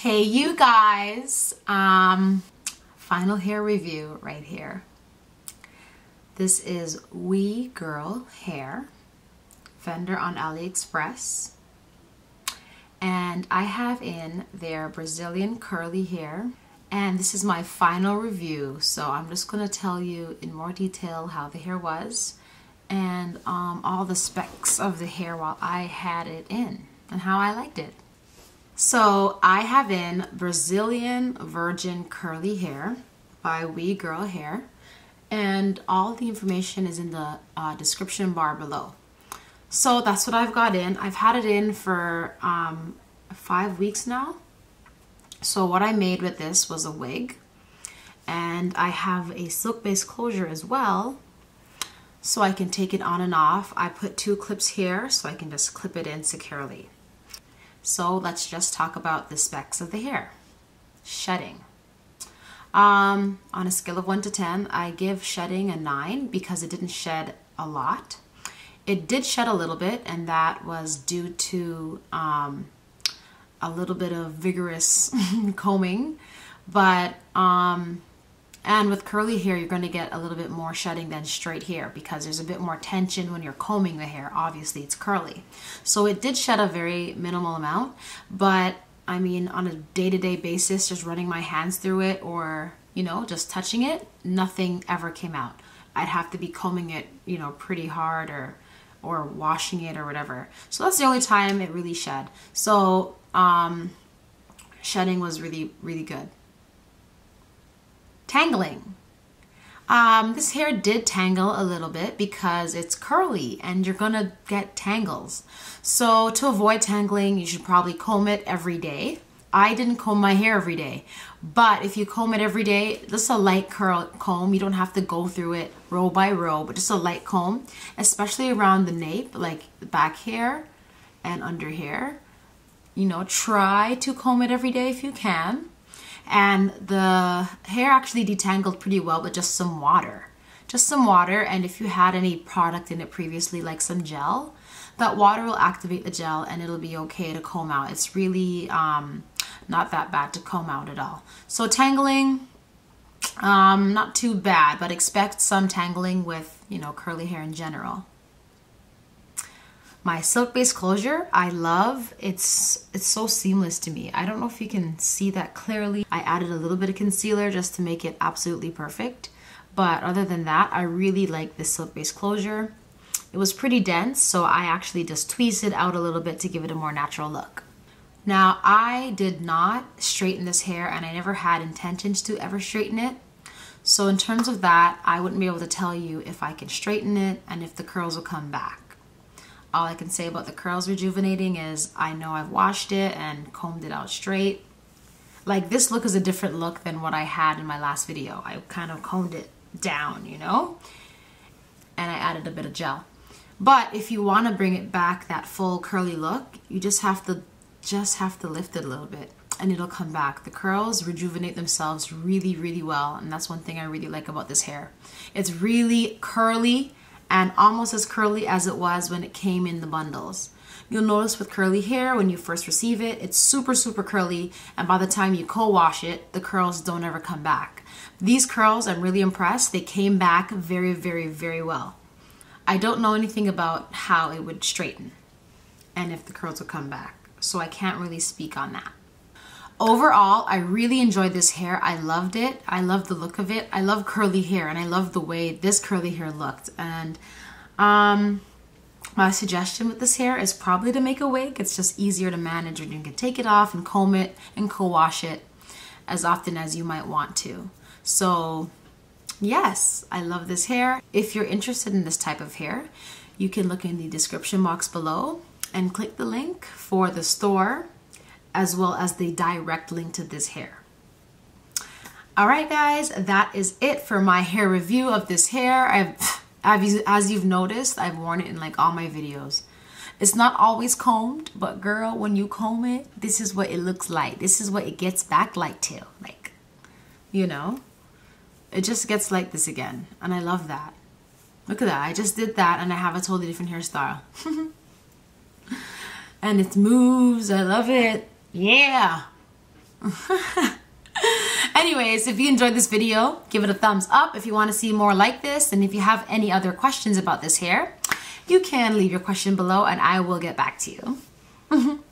Hey you guys, final hair review right here. This is Wigirl hair, vendor on AliExpress, and I have in their Brazilian curly hair, and this is my final review. So I'm just going to tell you in more detail how the hair was and all the specs of the hair while I had it in and how I liked it. So I have in Brazilian Virgin Curly Hair by Wigirl Hair, and all the information is in the description bar below. So that's what I've got in. I've had it in for 5 weeks now. So what I made with this was a wig, and I have a silk-based closure as well, so I can take it on and off. I put 2 clips here so I can just clip it in securely. So let's just talk about the specs of the hair. Shedding. On a scale of 1 to 10, I give shedding a 9 because it didn't shed a lot. It did shed a little bit, and that was due to a little bit of vigorous combing. But and with curly hair, you're going to get a little bit more shedding than straight hair because there's a bit more tension when you're combing the hair. Obviously, it's curly. So it did shed a very minimal amount, but I mean, on a day-to-day basis, just running my hands through it or, you know, just touching it, nothing ever came out. I'd have to be combing it, you know, pretty hard or washing it or whatever. So that's the only time it really shed. So shedding was really, really good. Tangling. This hair did tangle a little bit because it's curly and you're gonna get tangles. So to avoid tangling, you should probably comb it every day. I didn't comb my hair every day, but if you comb it every day, just a light curl comb. You don't have to go through it row by row, but just a light comb, especially around the nape, like the back hair and under hair. You know, try to comb it every day if you can. And the hair actually detangled pretty well with just some water. Just some water, and if you had any product in it previously, like some gel, that water will activate the gel and it'll be okay to comb out. It's really not that bad to comb out at all. So tangling, not too bad, but expect some tangling with, you know, curly hair in general. My silk-based closure, I love. It's so seamless to me. I don't know if you can see that clearly. I added a little bit of concealer just to make it absolutely perfect. But other than that, I really like this silk-based closure. It was pretty dense, so I actually just tweezed it out a little bit to give it a more natural look. Now, I did not straighten this hair, and I never had intentions to ever straighten it. So in terms of that, I wouldn't be able to tell you if I can straighten it and if the curls will come back. All I can say about the curls rejuvenating is I know I've washed it and combed it out straight. Like, this look is a different look than what I had in my last video. I kind of combed it down, you know, and I added a bit of gel. But if you want to bring it back, that full curly look, you just have to lift it a little bit and it'll come back. The curls rejuvenate themselves really, really well, and that's one thing I really like about this hair. It's really curly and almost as curly as it was when it came in the bundles. You'll notice with curly hair, when you first receive it, it's super, super curly, and by the time you co-wash it, the curls don't ever come back. These curls, I'm really impressed. They came back very, very, very well. I don't know anything about how it would straighten and if the curls would come back, so I can't really speak on that. Overall, I really enjoyed this hair. I loved it. I love the look of it. I love curly hair, and I love the way this curly hair looked. And my suggestion with this hair is probably to make a wig. It's just easier to manage, and you can take it off and comb it and co-wash it as often as you might want to. So yes, I love this hair. If you're interested in this type of hair, you can look in the description box below and click the link for the store, as well as the direct link to this hair. All right, guys, that is it for my hair review of this hair. As you've noticed, I've worn it in like all my videos. It's not always combed, but girl, when you comb it, this is what it looks like. This is what it gets back like to. Like, you know, it just gets like this again, and I love that. Look at that. I just did that, and I have a totally different hairstyle. And it moves. I love it. Yeah. Anyways, if you enjoyed this video, give it a thumbs up if you want to see more like this. And if you have any other questions about this hair, you can leave your question below and I will get back to you.